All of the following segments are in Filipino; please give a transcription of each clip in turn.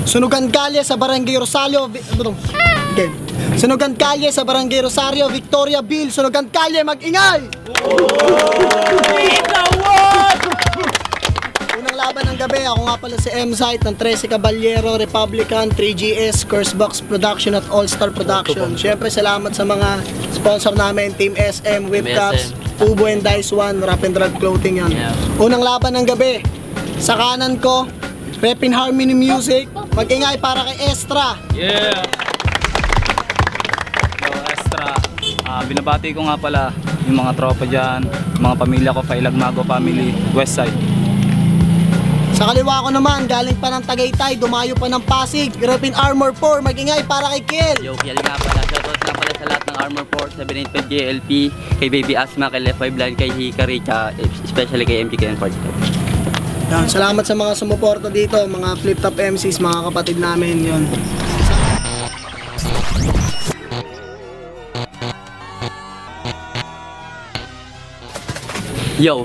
Sunugan kalye sa Barangay Rosario. Okay. Sunugan kalye sa Barangay Rosario, Victoria Bill. Sunugan kalye, mag-ingay! Unang laban ng gabi, ako nga pala si M-Site ng 13 Caballero, Republican, 3GS, Cursebox Production at All-Star Production. Siyempre, salamat sa mga sponsor namin, Team SM, Whipcaps, Ubo and Dice One, Rap and Drug Clothing yan. Unang laban ng gabi, sa kanan ko, Repin Harmony Music, mag-ingay para kay Estra. Yeah! So, Estra, binabati ko nga pala yung mga tropa dyan, mga pamilya ko, Failagmago family, Westside. Sa kaliwa ko naman, galing pa ng Tagaytay, dumayo pa ng Pasig, Repin Armor 4, mag-ingay para kay Kiel. Yo, Kiel nga pala, shoutout nga pala sa lahat ng Armor 4, 785 JLP, kay Baby Asma, kay Left 5 Line, kay Hikari, especially kay MGK and Party. Yan, salamat sa mga sumuporta dito, mga flip top MCs, mga kapatid namin yon. Yo,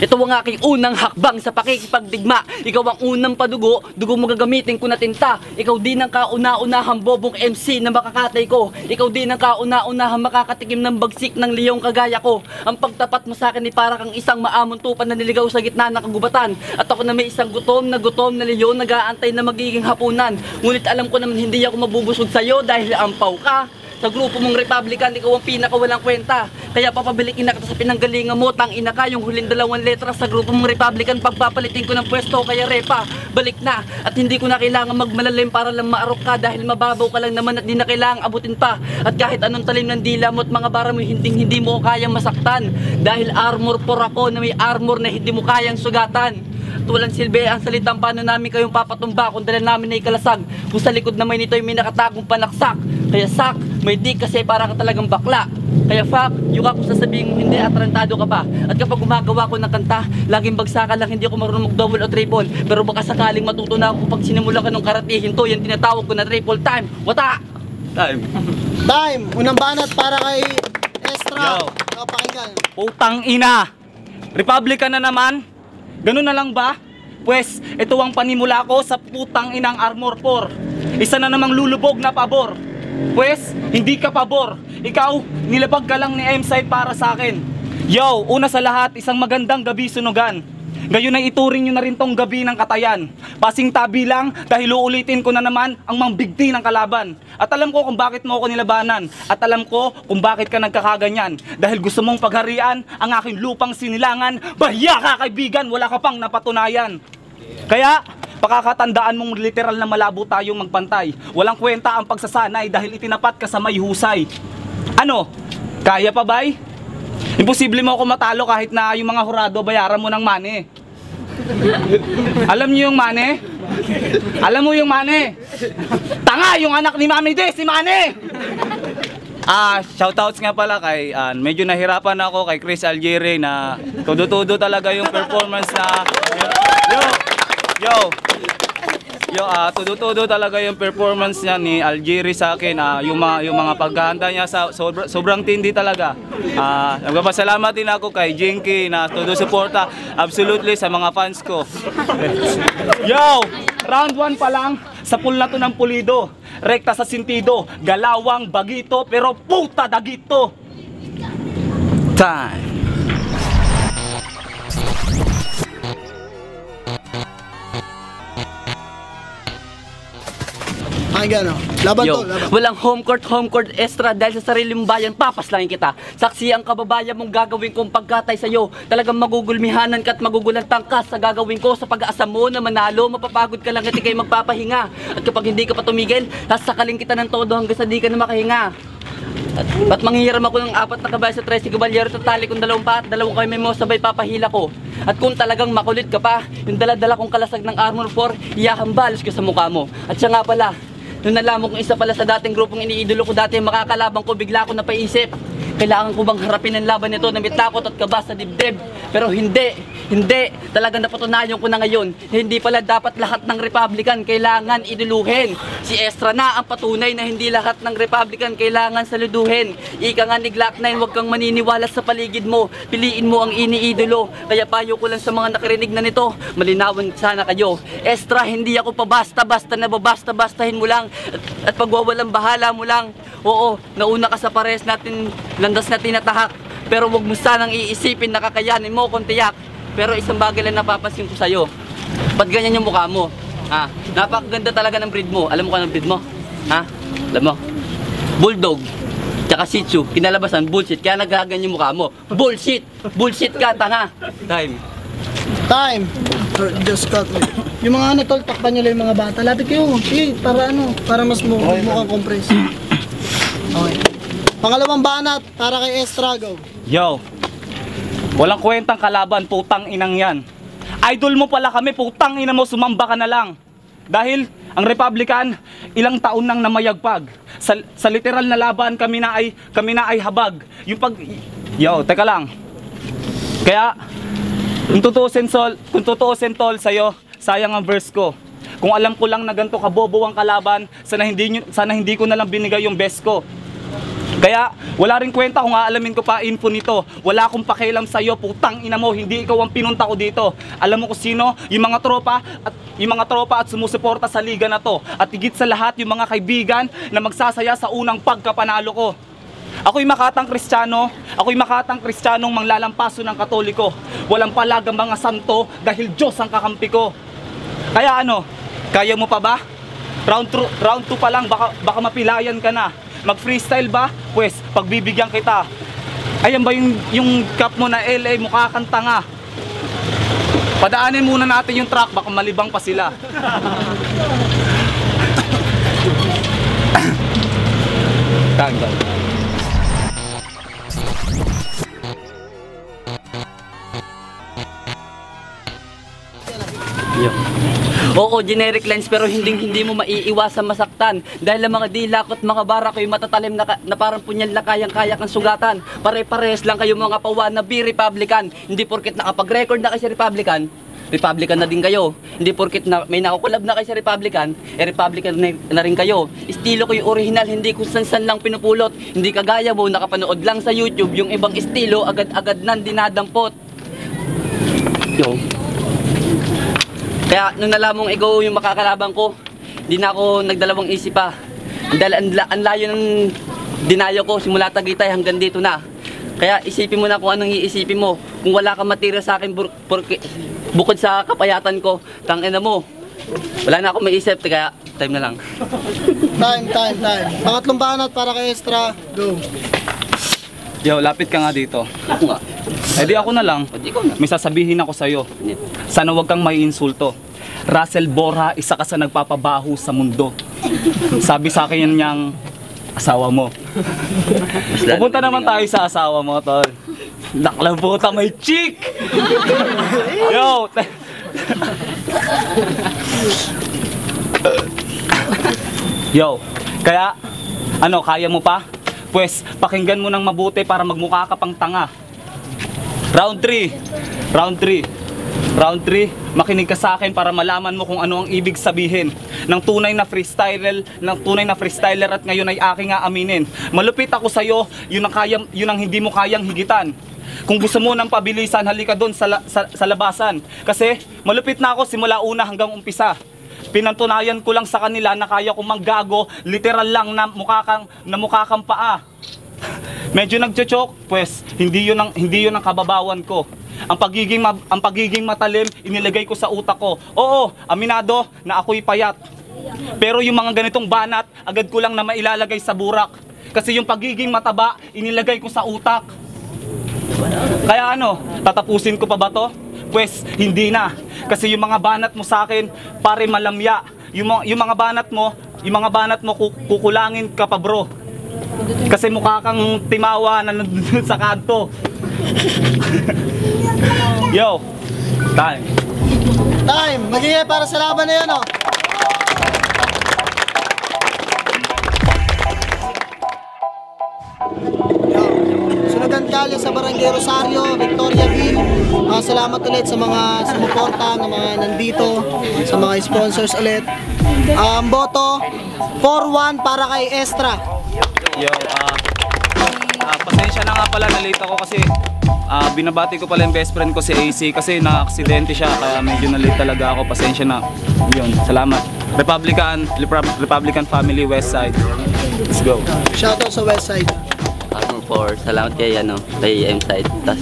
ito ang aking unang hakbang sa pakikipagdigma. Ikaw ang unang padugo, dugo mo gagamitin ko na tinta. Ikaw din ang kauna-unahang bobong MC na makakatay ko. Ikaw din ang kauna-unahang makakatikim ng bagsik ng liyong kagaya ko. Ang pagtapat mo sa akin ay para kang isang maamong tupan na niligaw sa gitna ng kagubatan. At ako na may isang gutom na leyon nag-aantay na magiging hapunan. Ngunit alam ko naman hindi ako mabubusog sa'yo dahil ampaw ka. Sa grupo mong Republican, ikaw ang pinakawalang kwenta. Kaya papabilikin na kita sa pinanggalingan mo. Tangina ka, yung huling 2 letras sa grupo mong Republican. Pagpapalitin ko ng pwesto, kaya repa, balik na. At hindi ko na kailangan magmalalim para lang maarok ka. Dahil mababaw ka lang naman at di na kailangan abutin pa. At kahit anong talim ng dila mo at mga bara mo, hindi mo kayang masaktan. Dahil armor 4 ako na may armor na hindi mo kayang sugatan. Walang silbi ang salitang paano namin kayong papatumba kung dala namin ay kalasag. Kung sa likod naman nito ay may nakatagong panaksak. Kaya sak, may di kasi para ka talagang bakla. Kaya fuck, yung ako sasabihin mo hindi atrantado ka pa. At kapag gumagawa ko ng kanta, laging bagsakan lang, hindi ako marunong mag-double o triple. Pero baka sakaling matuto na ako kapag sinimula ka ng karatihin to, yan tinatawag ko na triple time. Wata! Time! Unang banat para kay Estra. Yo. Pakinggan. Putang ina! Republican na naman? Ganun na lang ba? Pwes, ito ang panimula ko sa putang inang Armor 4. Isa na namang lulubog na pabor. Pwes, hindi ka pabor. Ikaw, nilabag ka lang ni M-Site para sa akin. Yo, una sa lahat, isang magandang gabi sunugan. Ngayon ay ituring nyo na rin tong gabi ng katayan. Pasing tabi lang dahil uulitin ko na naman ang mambigti ng kalaban. At alam ko kung bakit mo ako nilabanan. At alam ko kung bakit ka nagkakaganyan. Dahil gusto mong pagharian ang aking lupang sinilangan. Bahiya ka kaibigan, wala ka pang napatunayan. Kaya, pakakatandaan mong literal na malabo tayong magpantay. Walang kwenta ang pagsasanay dahil itinapat ka sa may husay. Ano? Kaya pa bay? Imposible mo ako matalo kahit na yung mga hurado bayaran mo ng money. Alam niyo yung money? Alam mo yung money? Tanga yung anak ni Mami De, si Money! Shoutouts nga pala kay medyo nahirapan ako kay Chris Algieri na todo-todo talaga yung performance na todo-todo talaga yung performance niya ni Algieri sa akin. Yung mga paghahanda niya sobrang tindi talaga. Nagpapasalamat din ako kay Jinky na todo suporta absolutely sa mga fans ko. Yo, round 1 pa lang sa pool na to ng pulido. Rekta sa sintido, galawang bagito pero puta dagito. Time. Ay gano, laban Yo, to, laban. walang home court Estra dahil sa sarili mong bayan, papaslangin kita. Saksi ang kababayan mong gagawin kong pagkatay sa'yo. Talagang magugulmihanan ka at magugulantang ka sa gagawin ko sa pag-aasa mo na manalo. Mapapagod ka lang at ikay magpapahinga. At kapag hindi ka pa tumigil, sasakaling kita ng todo hanggang sa di ka na makahinga. At manghihiram ako ng 4 na kabayo sa 13 Caballero, tatali kong 2 pa at 2 kayo may mo sabay papahila ko. At kung talagang makulit ka pa, yung dala-dala kong kalasag ng Armor 4, iyahambalos ko sa mukha mo. At siya nga pala, nung nalaman kong isa pala sa dating grupong iniidolo ko dati ang makakalabang ko, bigla ako napaisip. Kailangan ko bang harapin ang laban nito na may takot at kaba sa dibdib? Pero hindi Hindi, talagang napatunayan ko na ngayon, hindi pala dapat lahat ng Republican kailangan iduluhin. Si Estra na ang patunay na hindi lahat ng Republican kailangan saluduhin. Ika nga ni Glock 9, huwag kang maniniwala sa paligid mo. Piliin mo ang iniidolo. Kaya payo ko lang sa mga nakarinig na nito, malinawan sana kayo. Estra, hindi ako pabasta-basta na babasta-bastahin mo lang at pagwawalang bahala mo lang. Oo, nauna ka sa pares natin, landas na tinatahak. Pero huwag mo sanang iisipin na kakayanin mo kung tiyak. Pero isang bagay lang napapansin ko sa'yo. Ba't ganyan yung mukha mo? Ha? Napakaganda talaga ng breed mo. Alam mo ka ng breed mo? Ha? Alam mo? Bulldog. Tsaka Shih Tzu. Kinalabasan, bullshit. Kaya naghagan yung mukha mo. Bullshit! Bullshit ka, tanga! Time. Time! Just cut. Yung mga ano tol, takpan nyo lang yung mga bata. Lapit kayo. Eh, para ano? Para mas mukhang compress. Okay. Pangalawang banat, para kay Estra, go. Yo, walang kwentang kalaban, putang inang yan. Idol mo pala kami, putang ina mo, sumamba ka na lang. Dahil ang Republican, ilang taon nang namayagpag. Sa literal na laban, kami na ay habag. Yung Yo, teka lang. Kaya, kung tutuusin tol sa'yo, sayang ang verse ko. Kung alam ko lang na ganito kabobo ang kalaban, sana hindi ko na lang binigay yung best ko. Kaya wala rin kwenta kung aalamin ko pa info nito. Wala akong pakialam sa'yo, putang ina mo, hindi ikaw ang pinunta ko dito. Alam mo kung sino? Yung mga tropa at sumusuporta sa liga na to. At higit sa lahat, yung mga kaibigan na magsasaya sa unang pagkapanalo ko. Ako'y makatang Kristiyanong manglalampaso ng Katoliko. Walang palagang mga santo dahil Diyos ang kakampi ko. Kaya ano, kaya mo pa ba? Round 2 pa lang, baka mapilayan ka na. Mag-freestyle ba? Pues, pagbibigyan kita. Ayan ba yung cap mo na LA, mukha kang tanga. Padaanin muna natin yung truck, baka malibang pa sila. Tanggal. Oo, generic lines pero hindi mo maiiwasan masaktan. Dahil ang mga dilak at mga barak ay matatalim na parang punyal na kayang-kaya kang sugatan. Pare-pares lang kayo mga pawa na be Republican. Hindi porket nakapag-record na kayo sa Republican na din kayo. Hindi porket may nakakulab na kayo sa Republican na rin kayo. Estilo ko yung original, hindi kung san-san lang pinupulot. Hindi kagaya mo, nakapanood lang sa YouTube, yung ibang estilo, agad-agad nang dinadampot. Yo. Kaya nung nalamang ikaw yung makakalaban ko, di na ako nagdalawang isip pa. Dahil ang layo ng dinayo ko, simula Tagaytay hanggang dito na. Kaya isipin mo na kung anong iisipin mo. Kung wala kang matira sa akin bukod sa kapayatan ko, tangina mo. Wala na akong maisip, kaya time na lang. Time. Pangatlong banat para kay Estra, go. Yo, lapit ka nga dito. Ako nga. Eh di ako na lang. O, di ko na. May sasabihin ako sa'yo. Sana wag kang may insulto. Russell Borja, isa ka sa nagpapabaho sa mundo. Sabi sa akin yan niyang asawa mo. Pupunta naman tayo sa asawa mo, tol. Naklabuta, may chick! Yo! Yo, kaya, ano, kaya mo pa? Pues, pakinggan mo ng mabuti para magmukha ka pang tanga. Round 3, makinig ka sa akin para malaman mo kung ano ang ibig sabihin ng tunay na freestyler at ngayon ay aking aaminin. Malupit ako sa iyo, yun ang hindi mo kayang higitan. Kung gusto mo ng pabilisan, halika doon sa labasan. Kasi malupit na ako simula una hanggang umpisa. Pinatunayan ko lang sa kanila na kaya kong manggago, literal lang na mukha kang paa. Medyo nagchochok, pues hindi yun ang kababawan ko. Ang pagiging matalim inilagay ko sa utak ko. Oo, aminado na ako'y payat. Pero yung mga ganitong banat, agad ko lang na mailalagay sa burak. Kasi yung pagiging mataba, inilagay ko sa utak. Kaya ano, tatapusin ko pa ba to? Pues hindi na. Kasi yung mga banat mo sa akin, pare malamya. Yung mga banat mo kukulangin ka pa, bro. Kasi mukha kang timawa na nandun sa kanto. Yo, time. Magiging para sa laban na yan, oh. Yo, sunugan ka Medalla sa Barangay Rosario, Victoriaville. Salamat ulit sa mga sumuporta, ng mga nandito, sa mga sponsors ulit. Boto 4-1 para kay Estra. Yo, pasensya na nga pala, na-late ako kasi binabati ko pala yung best friend ko si AC kasi na-aksidente siya kaya medyo na-late talaga ako. Pasensya na. Yun, salamat. Republican Family Westside. Let's go. Shoutout sa Westside. Salamat kay M-Side, tas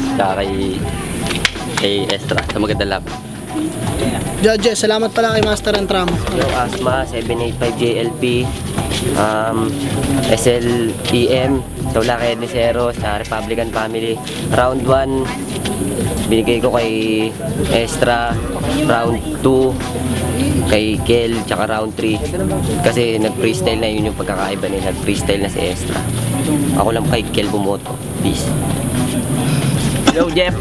kay Estra sa magandang lab. Judges, salamat pala kay Master Antram. Yung Asma, 785 JLP, SLEM, Saula kay Ednicero sa Republican Family. Round 1, binigay ko kay Estra. Round 2, kay Kel, tsaka round 3. Kasi nag-freestyle na, yun yung pagkakaiba nila. Nag-freestyle na si Estra. Ako lang kay Kel bumoto. Peace. Yo Jeff,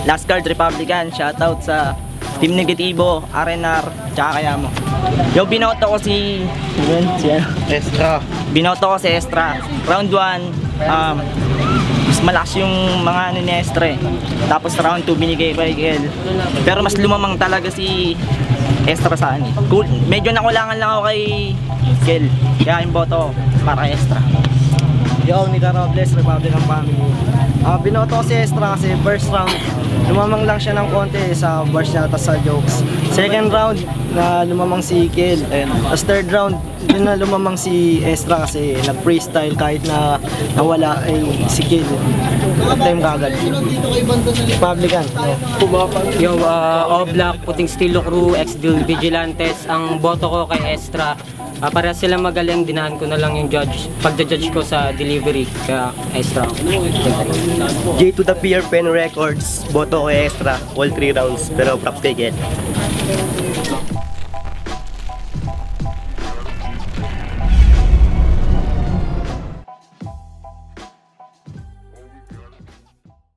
Last Card Republican, shoutout sa Team Negativo, RNR, tsaka kaya mo. Yo, binoto ko si Estra. Binoto ko si Estra. Round 1, mas malakas yung mga ano ni Estra eh. Tapos round 2 binigay kay Kel. Pero mas lumamang talaga si Estra sa akin. Cool. Medyo nakulangan lang ako kay Kel. Kaya yung boto para kay Estra. Yo, Nika Robles, Republican Family. Binoto ko si Estra kasi first round, lumamang lang siya ng konti sa bars niya at sa jokes. Second round, na lumamang si Kel. Tapos third round, yun na lumamang si Estra kasi nag-freestyle kahit na nawala ay si Kel. Time kagad. Republican. Yo, O-Block, Puting Stilo Crew, Ex-Dil Vigilantes, ang boto ko kay Estra. Para sila magaling, dinahan ko na lang yung pagja-judge ko sa delivery kaya Estra. J to the Peer Pen Records, boto kay Estra, all 3 rounds, pero props kay Kel.